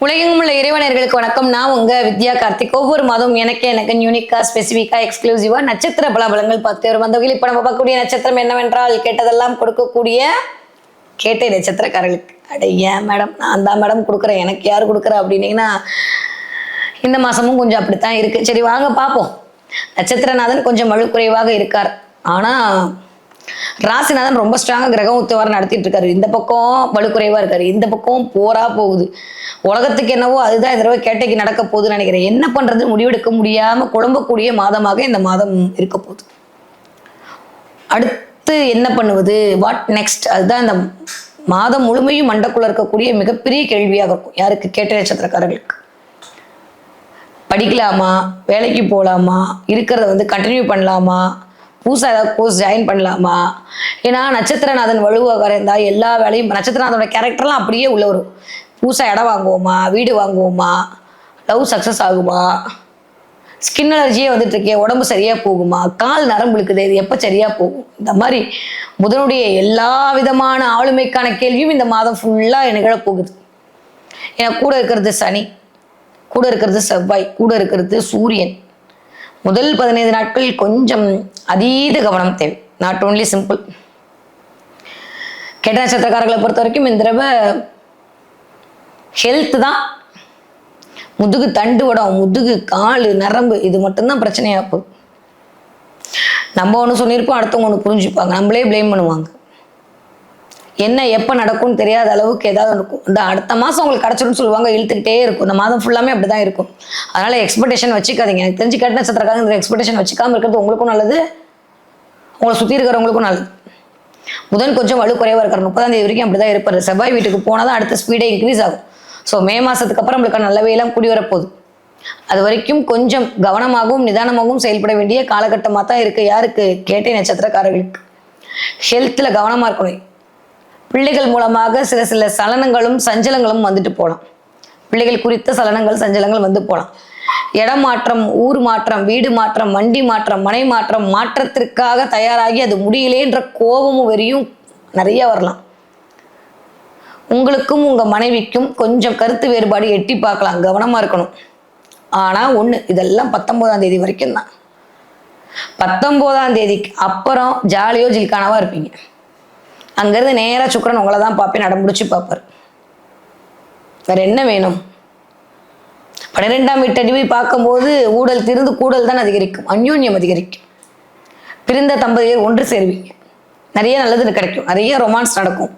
உலகெங்கும் உள்ள இறைவனர்களுக்கு வணக்கம். நான் உங்க வித்யா கார்த்திக். ஒவ்வொரு மாதம் எனக்கு யூனிக்கா ஸ்பெசிஃபிக்கா எக்ஸ்க்ளூசிவா நட்சத்திர பலாபலங்கள் பார்த்து வரும். அந்த வகையில் இப்ப நம்ம பார்க்கக்கூடிய நட்சத்திரம் என்னவென்றால் கேட்டதெல்லாம் கொடுக்கக்கூடிய கேட்டை நட்சத்திரக்காரர்களுக்கு. அட ஏன் மேடம், நான் தான் மேடம் கொடுக்குறேன், எனக்கு யார் கொடுக்குறா அப்படின்னீங்கன்னா இந்த மாசமும் கொஞ்சம் அப்படித்தான் இருக்கு. சரி வாங்க பார்ப்போம். நட்சத்திரநாதன் கொஞ்சம் வலுக்குறைவாக இருக்கார். ஆனா ராசிநாதன் ரொம்ப ஸ்ட்ராங்கா கிரகம் உத்தவாரம் நடத்திட்டு இருக்காரு. இந்த பக்கம் வலுக்குறைவா இருக்காரு, இந்த பக்கம் போரா போகுது. உலகத்துக்கு என்னவோ அதுதான் இந்த தடவை கேட்டைக்கு நடக்க போகுதுன்னு நினைக்கிறேன். என்ன பண்றது முடிவெடுக்க முடியாம குழம்பக்கூடிய மாதமாக இந்த மாதம் இருக்க போகுது. அடுத்து என்ன பண்ணுவது, வாட் நெக்ஸ்ட், அதுதான் இந்த மாதம் முழுமையும் மண்டக்குள்ள இருக்கக்கூடிய மிகப்பெரிய கேள்வியாக இருக்கும். யாருக்கு? கேட்ட நட்சத்திரக்காரர்களுக்கு. படிக்கலாமா, வேலைக்கு போகலாமா, இருக்கிறத கண்டினியூ பண்ணலாமா, புதுசாக ஏதாவது கோர்ஸ் ஜாயின் பண்ணலாமா? ஏன்னா நட்சத்திரநாதன் வலுவாக இருந்தால் எல்லா வேலையும் நட்சத்திரநாதனோட கேரக்டர்லாம் அப்படியே உள்ள வரும். புதுசாக இடம் வாங்குவோமா, வீடு வாங்குவோமா, லவ் சக்ஸஸ் ஆகுமா, ஸ்கின் அலர்ஜியே இருக்கே, உடம்பு சரியாக போகுமா, கால் நரம்பு இருக்குது, இது எப்போ சரியாக போகும், இந்த மாதிரி புதனுடைய எல்லா விதமான ஆளுமைக்கான கேள்வியும் இந்த மாதம் ஃபுல்லாக நிகழப்போகுது. ஏன்னா கூட இருக்கிறது சனி, கூட இருக்கிறது செவ்வாய், கூட இருக்கிறது சூரியன். முதல் 15 நாட்கள் கொஞ்சம் அதீத கவனம் தேவை. Not only simple. கேட்ட நட்சத்திரக்காரர்களை பொறுத்த வரைக்கும் இந்த தடவை ஹெல்த் தான். முதுகு தண்டு வடம், முதுகு கால் நரம்பு, இது மட்டும்தான் பிரச்சனையா போகுது. நம்ம ஒன்று சொல்லியிருப்போம், அடுத்தவங்க ஒன்று புரிஞ்சுப்பாங்க, நம்மளே பிளேம் பண்ணுவாங்க. என்ன எப்போ நடக்கும்னு தெரியாத அளவுக்கு ஏதாவது இருக்கும். இந்த அடுத்த மாதம் உங்களுக்கு கிடச்சிடும்னு சொல்லுவாங்க, இழுத்துக்கிட்டே இருக்கும். இந்த மாதம் ஃபுல்லாமே அப்படி தான் இருக்கும். அதனால் எக்ஸ்பெக்டேஷன் வச்சுக்காதீங்க. எனக்கு தெரிஞ்சு கேட்ட நட்சத்திரக்காரங்க இந்த எக்ஸ்பெக்டேஷன் வச்சுக்காமல் இருக்கிறது உங்களுக்கும் நல்லது, உங்களை சுற்றி இருக்கிறவங்களுக்கும் நல்லது. புதன் கொஞ்சம் வலுக்குறைவாக இருக்கிற 30ஆம் தேதி வரைக்கும் அப்படி தான் இருப்பார். செவ்வாய் வீட்டுக்கு போனால் தான் அடுத்த ஸ்பீடே இன்க்ரீஸ் ஆகும். ஸோ மே மாதத்துக்கு அப்புறம் நம்மளுக்கு நல்லவையெல்லாம் கூடி வரப்போகுது. அது வரைக்கும் கொஞ்சம் கவனமாகவும் நிதானமாகவும் செயல்பட வேண்டிய காலகட்டமாக தான் இருக்குது. யாருக்கு? கேட்டை நட்சத்திரக்காரர்களுக்கு. ஹெல்த்தில் கவனமாக இருக்கணும். பிள்ளைகள் மூலமாக சில சலனங்களும் சஞ்சலங்களும் வந்துட்டு போகலாம். பிள்ளைகள் குறித்த சலனங்கள் சஞ்சலங்கள் வந்து போகலாம். இடம் மாற்றம், ஊர் மாற்றம், வீடு மாற்றம், வண்டி மாற்றம், மனை மாற்றம், மாற்றத்திற்காக தயாராகி அது முடியலேன்ற கோபமும் வெறியும் நிறைய வரலாம். உங்களுக்கும் உங்கள் மனைவிக்கும் கொஞ்சம் கருத்து வேறுபாடு எட்டி பார்க்கலாம், கவனமாக இருக்கணும். ஆனால் ஒன்று, இதெல்லாம் 19ஆம் தேதி வரைக்கும் தான். 19ஆம் தேதிக்கு அப்புறம் ஜாலியோ ஜில்கானாவா இருப்பீங்க. அங்கேருந்து நேராக சுக்கிரன் உங்களை தான் பார்ப்பேன், நடமுடிச்சு பார்ப்பார். வேற என்ன வேணும்? 12ஆம் வீட்டு அடிவை பார்க்கும்போது ஊடல் திருந்து கூடல் தான் அதிகரிக்கும், அந்யோன்யம் அதிகரிக்கும். பிரிந்த தம்பதியர் ஒன்று சேருவீங்க, நிறைய நல்லது கிடைக்கும், நிறைய ரொமான்ஸ் நடக்கும்.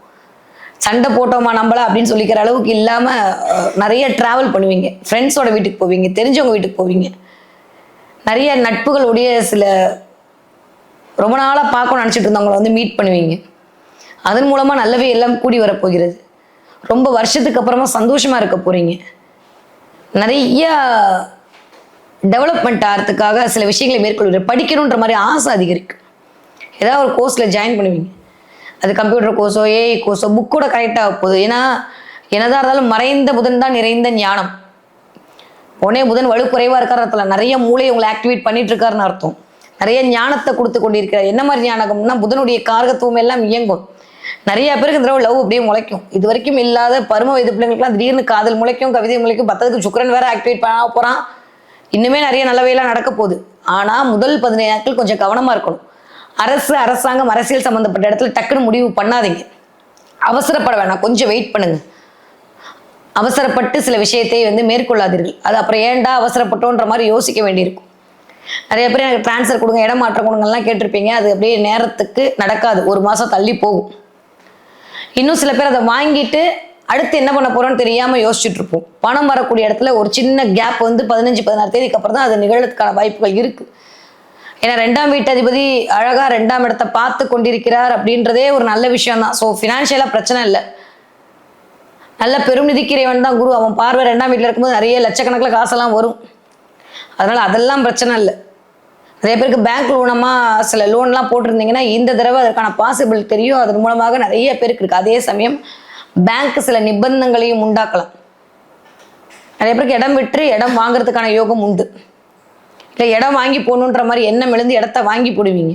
சண்டை போட்டோமா நம்மளா அப்படின்னு சொல்லிக்கிற அளவுக்கு இல்லாமல் நிறைய ட்ராவல் பண்ணுவீங்க. ஃப்ரெண்ட்ஸோட வீட்டுக்கு போவீங்க, தெரிஞ்சவங்க வீட்டுக்கு போவீங்க. நிறைய நட்புகளுடைய சில ரொம்ப நாளாக பார்க்கணும்னு நினச்சிட்டு இருந்தவங்களை மீட் பண்ணுவீங்க. அதன் மூலமாக நல்லவே எல்லாம் கூடி வரப்போகிறது. ரொம்ப வருஷத்துக்கு அப்புறமா சந்தோஷமாக இருக்க போகிறீங்க. நிறைய டெவலப்மெண்ட் ஆகிறதுக்காக சில விஷயங்களை மேற்கொள்வீங்க. படிக்கணுன்ற மாதிரி ஆசை அதிகரிக்கும். ஏதாவது ஒரு கோர்ஸில் ஜாயின் பண்ணுவீங்க. அது கம்ப்யூட்டர் கோர்ஸோ, ஏஐ கோர்ஸோ, புக்கோட கரெக்டாக போகுது. ஏன்னா என்னதான் இருந்தாலும் மறைந்த புதன் தான் நிறைந்த ஞானம். உடனே புதன் வலுக்குறைவாக இருக்கிற நிறைய மூளையை உங்களை ஆக்டிவேட் பண்ணிட்டு இருக்காருன்னு அர்த்தம். நிறைய ஞானத்தை கொடுத்து கொண்டிருக்கிறார். என்ன மாதிரி ஞானம்னா புதனுடைய காரகத்துவம் எல்லாம் இயங்கும். நிறைய பேருக்கு இந்த தடவை லவ் அப்படியே முளைக்கும். இது வரைக்கும் இல்லாத பரும வயது பிள்ளைங்களுக்குலாம் திடீர்னு காதல் முளைக்கும், கவிதை முளைக்கும். 10க்கு சுக்கிரன் வேற ஆக்டிவேட் பண்ண போகிறான். இன்னுமே நிறைய நல்லவையெல்லாம் நடக்க போகுது. ஆனால் முதல் 15 நாட்கள் கொஞ்சம் கவனமாக இருக்கணும். அரசாங்கம், அரசியல் சம்மந்தப்பட்ட இடத்துல டக்குன்னு முடிவு பண்ணாதீங்க. அவசரப்பட வேணாம், கொஞ்சம் வெயிட் பண்ணுங்க. அவசரப்பட்டு சில விஷயத்தை மேற்கொள்ளாதீர்கள். அது அப்புறம் ஏன்டா அவசரப்பட்டோன்ற மாதிரி யோசிக்க வேண்டியிருக்கும். நிறைய பேர் எனக்கு டிரான்ஸ்ஃபர் கொடுங்க, இடம் மாற்றம் கொடுங்கலாம் கேட்டிருப்பீங்க. அது அப்படியே நேரத்துக்கு நடக்காது, 1 மாதம் தள்ளி போகும். இன்னும் சில பேர் அதை வாங்கிட்டு அடுத்து என்ன பண்ண போறோம்னு தெரியாமல் யோசிச்சுட்டு இருப்போம். பணம் வரக்கூடிய இடத்துல ஒரு சின்ன கேப் 15-16 தேதிக்கு அப்புறம் தான் அது நிகழத்துக்கான வாய்ப்புகள் இருக்கு. ஏன்னா 2ஆம் வீட்டு அதிபதி அழகா 2ஆம் இடத்தை பார்த்து கொண்டிருக்கிறார் அப்படின்றதே ஒரு நல்ல விஷயம் தான். ஸோ ஃபினான்ஷியலாக பிரச்சனை இல்லை. நல்ல பெரும் நிதிக்கிறைவன் தான் குரு. அவன் பார்வை 2ஆம் வீட்டில் இருக்கும்போது நிறைய லட்சக்கணக்கில் காசெல்லாம் வரும். அதனால அதெல்லாம் பிரச்சனை இல்லை. நிறைய பேருக்கு பேங்க் லோனமாக சில லோன்லாம் போட்டிருந்தீங்கன்னா இந்த தடவை அதற்கான பாசிபிள் தெரியும். அதன் மூலமாக நிறைய பேருக்கு இருக்கு. அதே சமயம் பேங்க் சில நிபந்தனைகளையும் உண்டாக்கலாம். நிறைய பேருக்கு இடம் விட்டு இடம் வாங்குறதுக்கான யோகம் உண்டு. இல்லை இடம் வாங்கி போகணுன்ற மாதிரி எண்ணம் எழுந்து இடத்த வாங்கி போடுவீங்க.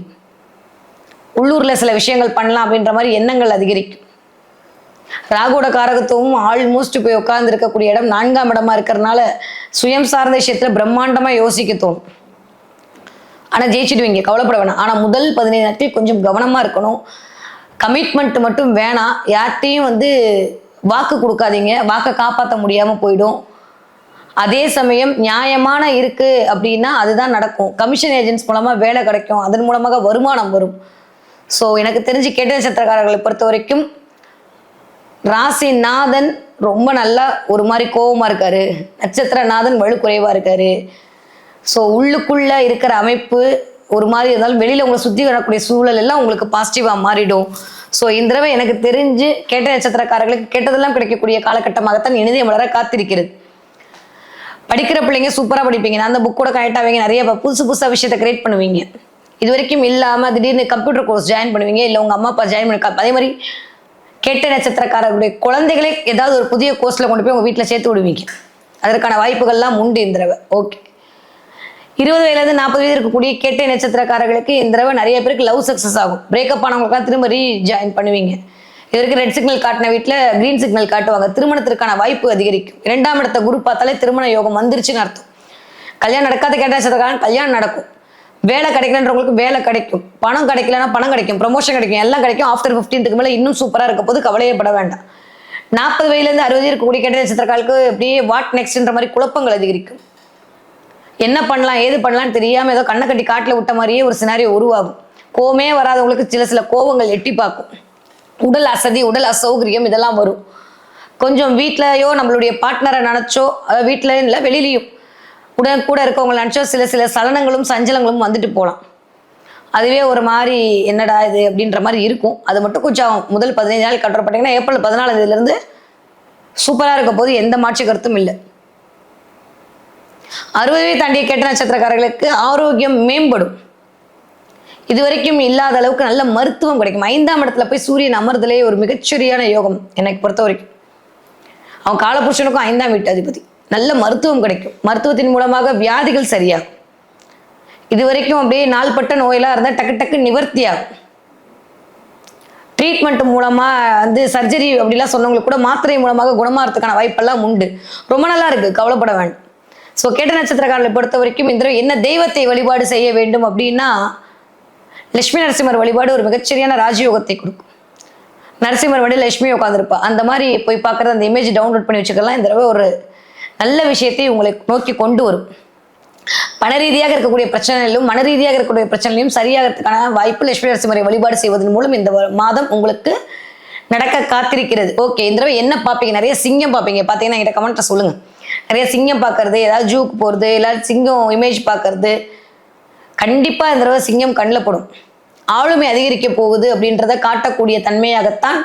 உள்ளூரில் சில விஷயங்கள் பண்ணலாம் அப்படின்ற மாதிரி எண்ணங்கள் அதிகரிக்கும். ராகுவோட காரகத்துவமும் ஆல்மோஸ்ட் போய் உட்கார்ந்து இருக்கக்கூடிய இடம் 4ஆம் இடமா இருக்கிறதுனால சுயம் சார்ந்த விஷயத்துல பிரம்மாண்டமா யோசிக்க தோணும். ஆனா ஜெயிச்சிடுவீங்க, கவலைப்பட வேணாம். ஆனா முதல் 15 நாட்கள் கொஞ்சம் கவனமா இருக்கணும். கமிட்மெண்ட் மட்டும் வேணாம். யார்கிட்டையும் வாக்கு கொடுக்காதீங்க, வாக்கை காப்பாற்ற முடியாம போயிடும். அதே சமயம் நியாயமான இருக்கு அப்படின்னா அதுதான் நடக்கும். கமிஷன் ஏஜென்ட்ஸ் மூலமா வேலை கிடைக்கும், அதன் மூலமாக வருமானம் வரும். ஸோ எனக்கு தெரிஞ்சு கேட்ட நட்சத்திரக்காரர்களை பொறுத்த வரைக்கும் ராசிநாதன் ரொம்ப நல்லா ஒரு மாதிரி கோபமா இருக்காரு, நட்சத்திரநாதன் வலுக்குறைவா இருக்காரு. ஸோ உள்ளுக்குள்ள இருக்கிற அமைப்பு ஒரு மாதிரி இருந்தாலும் வெளியில உங்களை சுத்தி வரக்கூடிய சூழல் எல்லாம் உங்களுக்கு பாசிட்டிவா மாறிடும். ஸோ இந்த தடவை எனக்கு தெரிஞ்சு கேட்ட நட்சத்திரக்காரர்களுக்கு கேட்டதெல்லாம் கிடைக்கக்கூடிய காலகட்டமாகத்தான் இனிதே மலர காத்திருக்கிறது. படிக்கிற பிள்ளைங்க சூப்பரா படிப்பீங்க, அந்த புக்கோட கனெக்ட் ஆவீங்க, நிறைய புதுசு புதுசா விஷயத்தை கிரியேட் பண்ணுவீங்க. இது வரைக்கும் இல்லாம திடீர்னு கம்ப்யூட்டர் கோர்ஸ் ஜாயின் பண்ணுவீங்க, இல்லை உங்க அம்மா அப்பா ஜாயின் பண்ணி. அதே மாதிரி கேட்ட நட்சத்திரக்காரர்களுடைய குழந்தைகளே ஏதாவது ஒரு புதிய கோர்ஸ்ல கொண்டு போய் உங்க வீட்டில் சேர்த்து விடுவீங்க. அதற்கான வாய்ப்புகள்லாம் உண்டு இந்த தடவை. ஓகே, 20 வயதுலேருந்து 40 வயது இருக்கக்கூடிய கேட்ட நட்சத்திரக்காரர்களுக்கு இந்த தடவை நிறைய பேருக்கு லவ் சக்சஸ் ஆகும். பிரேக்கப் ஆனவங்களுக்காக திரும்ப ஜாயின் பண்ணுவீங்க. இதற்கு ரெட் சிக்னல் காட்டின வீட்டில் கிரீன் சிக்னல் காட்டுவாங்க. திருமணத்திற்கான வாய்ப்பு அதிகரிக்கும். 2ஆம் இடத்த குரு பார்த்தாலே திருமண யோகம் வந்துருச்சுன்னு அர்த்தம். கல்யாணம் நடக்காத கேட்ட நட்சத்திரக்காரன் கல்யாணம் நடக்கும். வேலை கிடைக்கலன்றவங்களுக்கு வேலை கிடைக்கும். பணம் கிடைக்கலன்னா பணம் கிடைக்கும், ப்ரொமோஷன் கிடைக்கும், எல்லாம் கிடைக்கும். ஆஃப்டர் 15க்கு மேலே இன்னும் சூப்பராக இருக்க போது கவலையப்பட வேண்டாம். 40 வயதுலேருந்து 60 இருக்கக்கூடிய கேட்ட நட்சத்திரக்காரர்களுக்கு அப்படியே வாட் நெக்ஸ்ட்ன்ற மாதிரி குழப்பங்கள் அதிகரிக்கும். என்ன பண்ணலாம் ஏது பண்ணலாம்னு தெரியாமல் ஏதோ கண்ணை கட்டி காட்டில் விட்ட மாதிரியே ஒரு சினாரியோ உருவாகும். கோவமே வராதவங்களுக்கு சில கோவங்கள் எட்டி பார்க்கும். உடல் அசதி, உடல் அசௌகரியம் இதெல்லாம் வரும். கொஞ்சம் வீட்டிலையோ நம்மளுடைய பார்ட்னரை நினச்சோ, வீட்டில் இல்லை வெளியிலையும் கூட இருக்கவங்களை நினச்சோ சில சலனங்களும் சஞ்சலங்களும் வந்துட்டு போகலாம். அதுவே ஒரு மாதிரி என்னடா இது அப்படின்ற மாதிரி இருக்கும். அது மட்டும் கொஞ்சம் முதல் 15 நாள் கண்ட்ரோல் பண்ணிங்கன்னா ஏப்ரல் 14 சூப்பராக இருக்க போது எந்த மாற்று கருத்தும் இல்லை. 60 தாண்டிய கேட்ட நட்சத்திரக்காரர்களுக்கு ஆரோக்கியம் மேம்படும். இதுவரைக்கும் இல்லாத அளவுக்கு நல்ல மருத்துவம் கிடைக்கும். 5ஆம் இடத்துல போய் சூரியன் அமர்தலே ஒரு மிகச்சரியான யோகம் எனக்கு பொறுத்த வரைக்கும். அவன் காலபுருஷனுக்கும் 5ஆம் வீட்டு அதிபதி. நல்ல மருத்துவம் கிடைக்கும். மருத்துவத்தின் மூலமாக வியாதிகள் சரியாகும். இதுவரைக்கும் அப்படியே நாள்பட்ட நோயெல்லாம் இருந்தால் டக்கு டக்கு நிவர்த்தி ஆகும். ட்ரீட்மெண்ட் மூலமா சர்ஜரி அப்படிலாம் சொன்னவங்களுக்கு கூட மாத்திரை மூலமாக குணமாகறதுக்கான வாய்ப்பெல்லாம் உண்டு. ரொம்ப நல்லா இருக்கு, கவலைப்பட வேண்டாம். ஸோ கேட்ட நட்சத்திரக்காரர்களை பொறுத்த வரைக்கும் இந்த என்ன தெய்வத்தை வழிபாடு செய்ய வேண்டும் அப்படின்னா லட்சுமி நரசிம்மர் வழிபாடு ஒரு மிகச்சரியான ராஜயோகத்தை கொடுக்கும். நரசிம்மர் வழி லட்சுமி உட்காந்துருப்பா, அந்த மாதிரி போய் பார்க்குறது, அந்த இமேஜ் டவுன்லோட் பண்ணி வச்சுக்கலாம். இந்த தடவை ஒரு நல்ல விஷயத்தை உங்களை நோக்கி கொண்டு வரும். பண ரீதியாக இருக்கக்கூடிய பிரச்சனைகளும் மன ரீதியாக இருக்கக்கூடிய பிரச்சனையும் சரியாகிறதுக்கான வாய்ப்பு லட்சுமி நரசிம்மரை வழிபாடு செய்வதன் மூலம் இந்த மாதம் உங்களுக்கு நடக்க காத்திருக்கிறது. ஓகே, இந்த தடவை என்ன பார்ப்பீங்க? நிறைய சிங்கம் பார்ப்பீங்க. பார்த்தீங்கன்னா என்கிட்ட கமெண்ட்ல சொல்லுங்க. நிறைய சிங்கம் பார்க்கறது, ஏதாவது ஜூக்கு போகிறது, எல்லாரும் சிங்கம் இமேஜ் பார்க்கறது, கண்டிப்பாக இந்த தடவை சிங்கம் கண்ணில் படும். ஆளுமை அதிகரிக்க போகுது அப்படின்றத காட்டக்கூடிய தன்மையாகத்தான்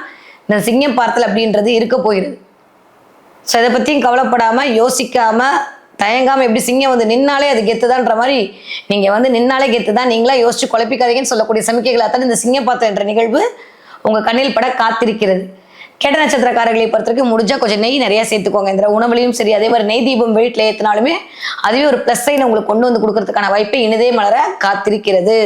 இந்த சிங்கம் பார்த்தல் அப்படின்றது இருக்க போகிறது. ஸோ இதை பற்றியும் கவலைப்படாமல் யோசிக்காமல் தயங்காமல் எப்படி சிங்கம் நின்னாலே அது கெத்துதான்ற மாதிரி நீங்கள் நின்னாலே கெத்துதான், நீங்களா யோசிச்சு குழப்பிக்காதீங்கன்னு சொல்லக்கூடிய சமிக்கைகளாகத்தான் இந்த சிங்கம் பார்த்தல் என்ற நிகழ்வு உங்கள் கண்ணில் பட காத்திருக்கிறது. கேட்ட நட்சத்திரக்காரர்களை பொறுத்தவரைக்கும் முடிஞ்சா கொஞ்சம் நெய் நிறைய சேர்த்துக்கோங்க. இந்த உணவுலையும் சரி, அதே மாதிரி நெய் தீபம் வீட்டில் ஏற்றினாலுமே அதுவே ஒரு ப்ளஸ் சைன் உங்களுக்கு கொண்டு கொடுக்கறதுக்கான வாய்ப்பை இனிதே மலர காத்திருக்கிறது.